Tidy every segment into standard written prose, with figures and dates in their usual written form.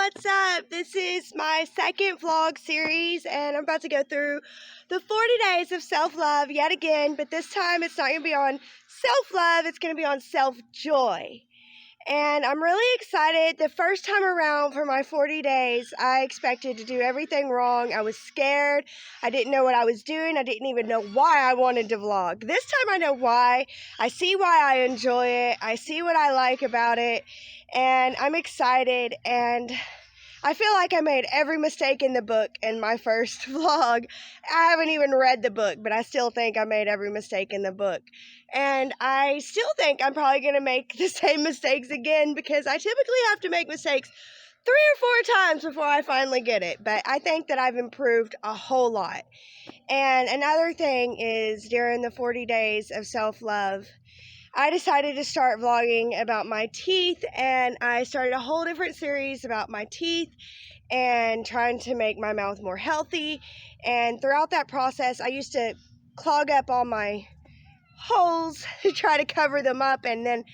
what's up? This is my second vlog series, and I'm about to go through the 40 days of self-love yet again, but this time it's not going to be on self-love, it's going to be on self-joy. And I'm really excited. The first time around for my 40 days, I expected to do everything wrong. I was scared. I didn't know what I was doing. I didn't even know why I wanted to vlog. This time I know why. I see why I enjoy it. I see what I like about it. And I'm excited. And I feel like I made every mistake in the book in my first vlog. I haven't even read the book, but I still think I made every mistake in the book. And I still think I'm probably going to make the same mistakes again because I typically have to make mistakes 3 or 4 times before I finally get it. But I think that I've improved a whole lot. And another thing is during the 40 days of self-love, I decided to start vlogging about my teeth, and I started a whole different series about my teeth and trying to make my mouth more healthy. And throughout that process, I used to clog up all my holes to try to cover them up, and then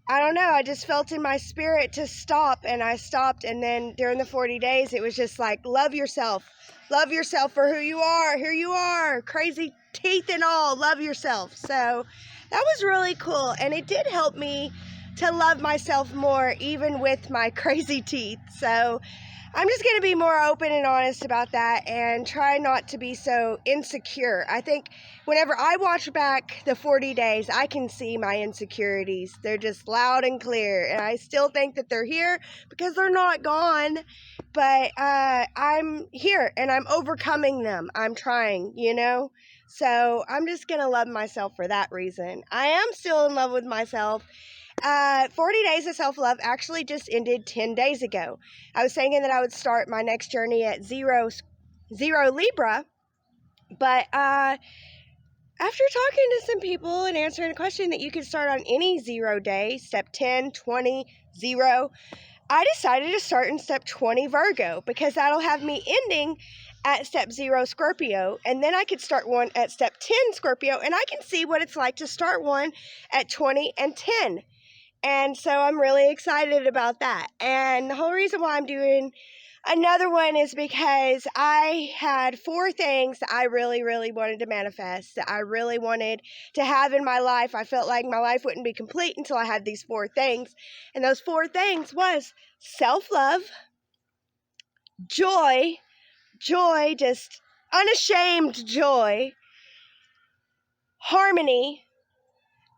I don't know, I just felt in my spirit to stop, and I stopped. And then during the 40 days, it was just like, love yourself for who you are. Here you are, crazy teeth and all, love yourself. So that was really cool, and it did help me to love myself more, even with my crazy teeth. So I'm just going to be more open and honest about that and try not to be so insecure. I think whenever I watch back the 40 days, I can see my insecurities. They're just loud and clear, and I still think that they're here because they're not gone. But I'm here, and I'm overcoming them. I'm trying, you know? So I'm just going to love myself for that reason. I am still in love with myself. 40 days of self-love actually just ended 10 days ago. I was thinking that I would start my next journey at zero Libra, but after talking to some people and answering a question that you could start on any 0 day, step 10, 20, 0, I decided to start in step 20 Virgo because that'll have me ending at step 0 Scorpio, and then I could start one at step 10 Scorpio, and I can see what it's like to start one at 20 and 10. And so I'm really excited about that. And the whole reason why I'm doing another one is because I had 4 things that I really, really wanted to manifest, that I really wanted to have in my life. I felt like my life wouldn't be complete until I had these 4 things. And those 4 things was self-love, joy, just unashamed joy, harmony,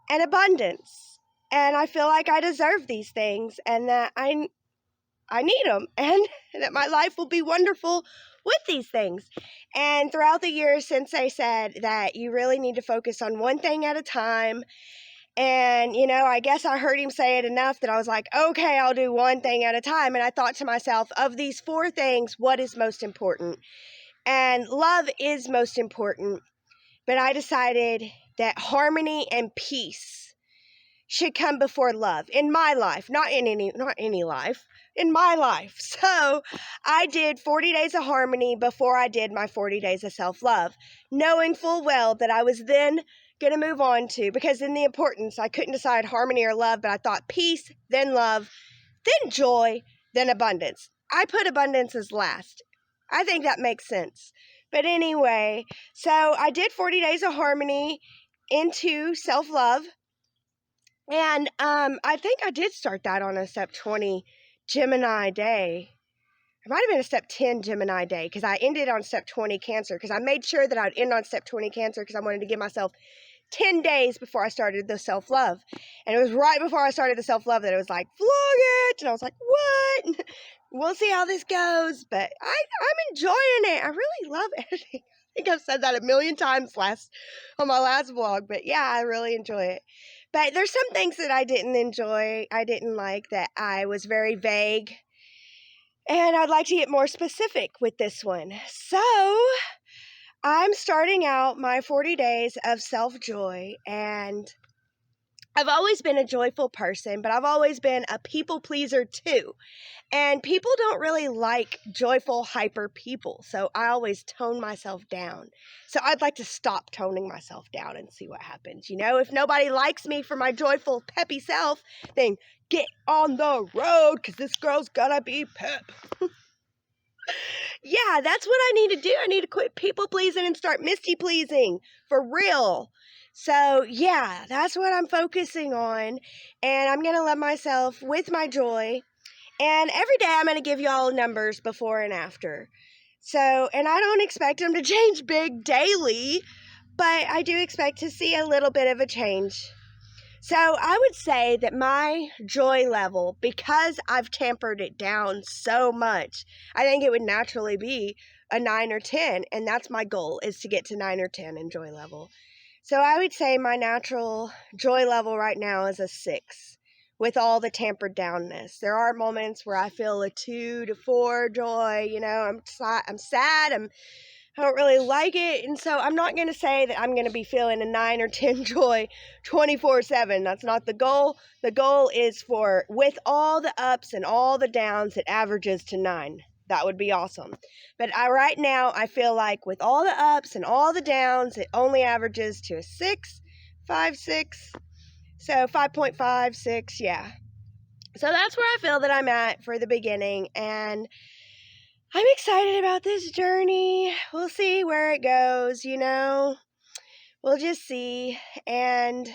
and abundance. And I feel like I deserve these things, and that I need them, and that my life will be wonderful with these things. And throughout the years since I said that you really need to focus on one thing at a time, and, you know, I guess I heard him say it enough that I was like, okay, I'll do one thing at a time. And I thought to myself, of these 4 things, what is most important? And love is most important. But I decided that harmony and peace should come before love in my life, not any life, in my life. So I did 40 days of harmony before I did my 40 days of self-love, knowing full well that I was then going to move on to, because in the importance, I couldn't decide harmony or love, but I thought peace, then love, then joy, then abundance. I put abundance as last. I think that makes sense. But anyway, so I did 40 days of harmony into self-love. And I think I did start that on a step 20 Gemini day. It might have been a step 10 Gemini day because I ended on step 20 Cancer, because I made sure that I'd end on step 20 Cancer because I wanted to give myself 10 days before I started the self-love. And it was right before I started the self-love that it was like, vlog it! And I was like, what? We'll see how this goes. But I'm enjoying it. I really love editing. I think I've said that a million times on my last vlog. But yeah, I really enjoy it. But there's some things that I didn't enjoy. I didn't like that I was very vague. And I'd like to get more specific with this one. So I'm starting out my 40 days of self-joy, and I've always been a joyful person, but I've always been a people pleaser too. And people don't really like joyful, hyper people. So I always tone myself down. So I'd like to stop toning myself down and see what happens. If nobody likes me for my joyful, peppy self, then get on the road because this girl's gonna be pep. Yeah, that's what I need to do. I need to quit people pleasing and start Misty pleasing for real. So, yeah, that's what I'm focusing on. And I'm going to love myself with my joy. And every day I'm going to give y'all numbers before and after. So, and I don't expect them to change big daily, but I do expect to see a little bit of a change. So I would say that my joy level, because I've tampered it down so much, I think it would naturally be a 9 or 10, and that's my goal, is to get to 9 or 10 in joy level. So I would say my natural joy level right now is a 6, with all the tampered downness. There are moments where I feel a 2 to 4 joy, I'm sad, I don't really like it, and so I'm not going to say that I'm going to be feeling a 9 or 10 joy 24/7. That's not the goal. The goal is for, with all the ups and all the downs, it averages to 9. That would be awesome. But right now, I feel like with all the ups and all the downs, it only averages to a 6, 5, 6. So 5.5, 6, yeah. So that's where I feel that I'm at for the beginning, and I'm excited about this journey. We'll see where it goes, We'll just see. And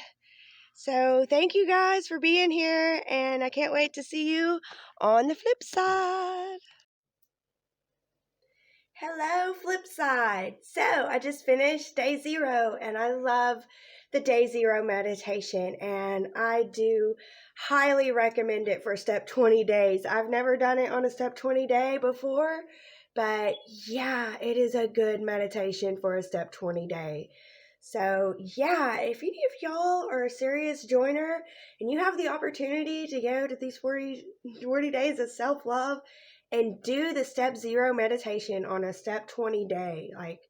so thank you guys for being here, and I can't wait to see you on the flip side. Hello, flip side. So I just finished day 0, and I love the day 0 meditation, and I do highly recommend it for step 20 days. I've never done it on a step 20 day before, but yeah, it is a good meditation for a step 20 day. So yeah, if any of y'all are a serious joiner and you have the opportunity to go to these 40 days of self-love and do the step 0 meditation on a step 20 day, like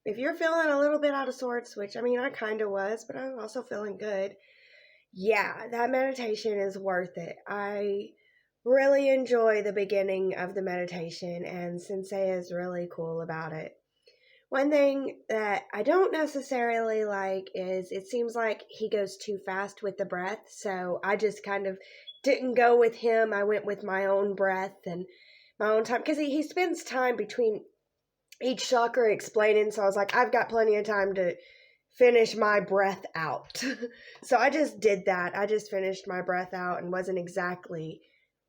if you're feeling a little bit out of sorts, which I kind of was, but I'm also feeling good. Yeah, that meditation is worth it. I really enjoy the beginning of the meditation, and Sensei is really cool about it. One thing that I don't necessarily like is it seems like he goes too fast with the breath, so I just kind of didn't go with him. I went with my own breath and my own time, because he spends time between each chakra explaining, so I was like, I've got plenty of time to finish my breath out. So I just did that. I just finished my breath out and wasn't exactly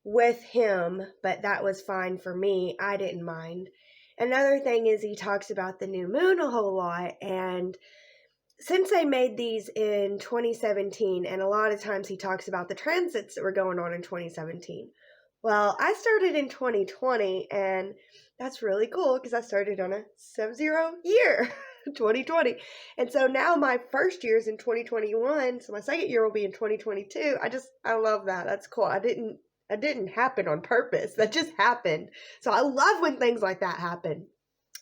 with him, but that was fine for me. I didn't mind. Another thing is he talks about the new moon a whole lot, and Sensei made these in 2017, and a lot of times he talks about the transits that were going on in 2017. Well, I started in 2020, and that's really cool because I started on a sub-zero year, 2020. And so now my first year is in 2021, so my second year will be in 2022. I love that. That's cool. I didn't happen on purpose. That just happened. So I love when things like that happen.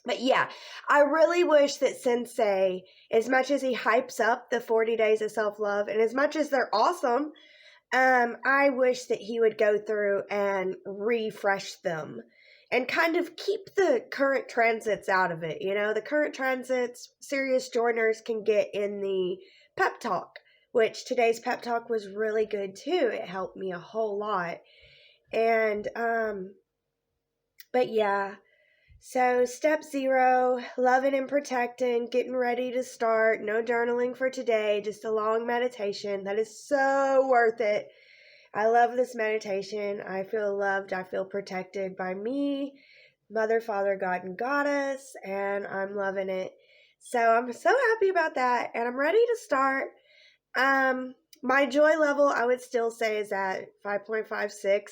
But yeah, I really wish that Sensei, as much as he hypes up the 40 days of self-love, and as much as they're awesome, I wish that he would go through and refresh them and kind of keep the current transits out of it. The current transits, serious joiners can get in the pep talk, which today's pep talk was really good too. It helped me a whole lot. And, but yeah. So step 0, loving and protecting, getting ready to start. No journaling for today, just a long meditation. That is so worth it. I love this meditation. I feel loved. I feel protected by me, Mother, Father, God, and Goddess, and I'm loving it. So I'm so happy about that, and I'm ready to start. My joy level, I would still say, is at 5.56.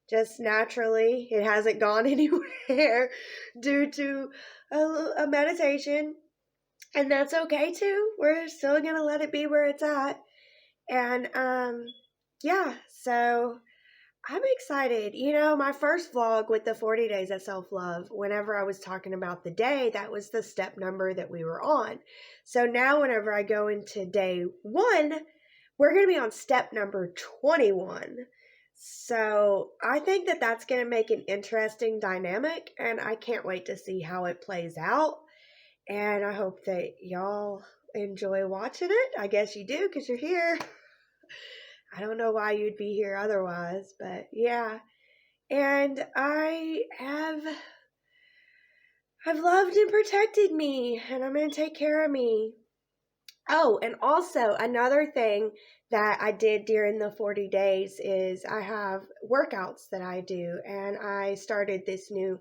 Just naturally, it hasn't gone anywhere due to a meditation, and that's okay too. We're still gonna let it be where it's at, and yeah. So I'm excited. My first vlog with the 40 days of self-love, whenever I was talking about the day, that was the step number that we were on. So now, whenever I go into day 1, we're going to be on step number 21. So I think that that's going to make an interesting dynamic, and I can't wait to see how it plays out. And I hope that y'all enjoy watching it. I guess you do because you're here. I don't know why you'd be here otherwise, but yeah. And I've loved and protected me, and I'm going to take care of me. Oh, and also another thing that I did during the 40 days is I have workouts that I do, and I started this new,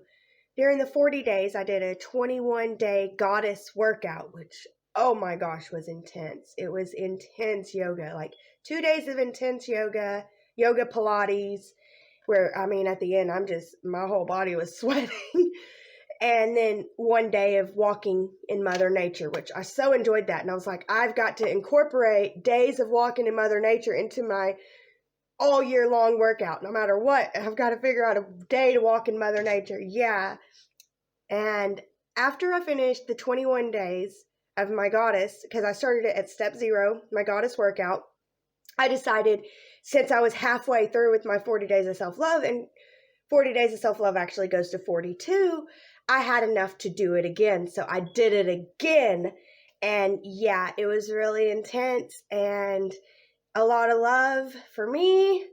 during the 40 days, I did a 21-day goddess workout, which, oh my gosh, was intense. It was intense yoga, like 2 days of intense yoga Pilates, where, I mean, at the end, my whole body was sweating. And then 1 day of walking in Mother Nature, which I so enjoyed that. And I was like, I've got to incorporate days of walking in Mother Nature into my all year long workout. No matter what, I've got to figure out a day to walk in Mother Nature. Yeah. And after I finished the 21 days of my goddess, because I started it at step 0, my goddess workout, I decided, since I was halfway through with my 40 days of self-love, and 40 days of self-love actually goes to 42, I had enough to do it again. So I did it again. And yeah, it was really intense and a lot of love for me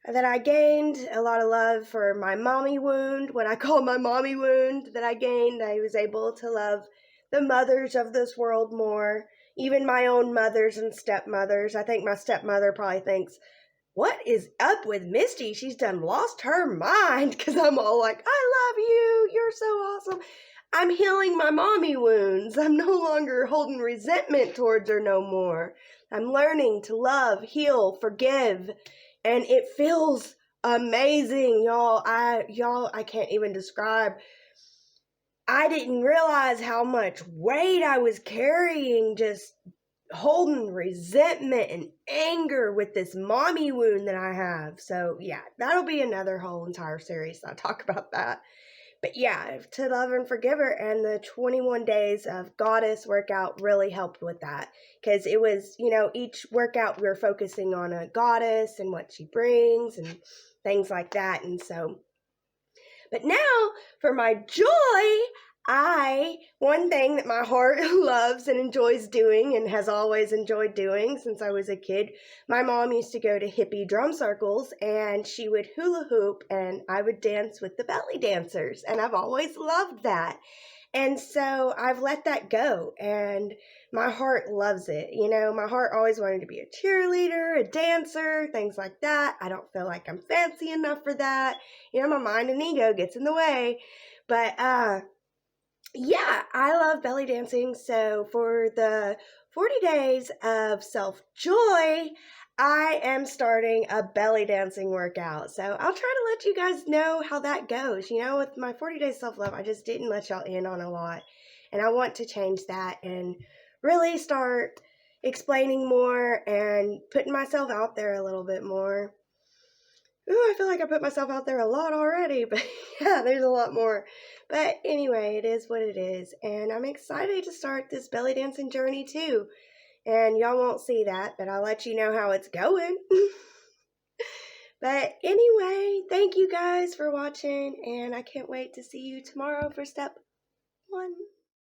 that I gained, a lot of love for my mommy wound, what I call my mommy wound that I gained. I was able to love the mothers of this world more, even my own mothers and stepmothers. I think my stepmother probably thinks, what is up with Misty? She's done lost her mind, because I'm all like, I love you. You're so awesome. I'm healing my mommy wounds. I'm no longer holding resentment towards her no more. I'm learning to love, heal, forgive, and it feels amazing, y'all. I can't even describe. I didn't realize how much weight I was carrying, just holding resentment and anger with this mommy wound that I have. So yeah, that'll be another whole entire series. I'll talk about that. But yeah, to love and forgive her, and the 21 days of goddess workout really helped with that, because it was, each workout we were focusing on a goddess and what she brings and things like that. And so, but now for my joy, one thing that my heart loves and enjoys doing and has always enjoyed doing since I was a kid, my mom used to go to hippie drum circles, and she would hula hoop and I would dance with the belly dancers, and I've always loved that. And so I've let that go, and my heart loves it. My heart always wanted to be a cheerleader, a dancer, things like that. I don't feel like I'm fancy enough for that. My mind and ego gets in the way. But yeah, I love belly dancing. So for the 40 days of self-joy, I am starting a belly dancing workout. So I'll try to let you guys know how that goes. With my 40 days self-love, I just didn't let y'all in on a lot. And I want to change that and really start explaining more and putting myself out there a little bit more. Ooh, I feel like I put myself out there a lot already, but yeah, there's a lot more. But anyway, it is what it is, and I'm excited to start this belly dancing journey too. And y'all won't see that, but I'll let you know how it's going. But anyway, thank you guys for watching, and I can't wait to see you tomorrow for step 1.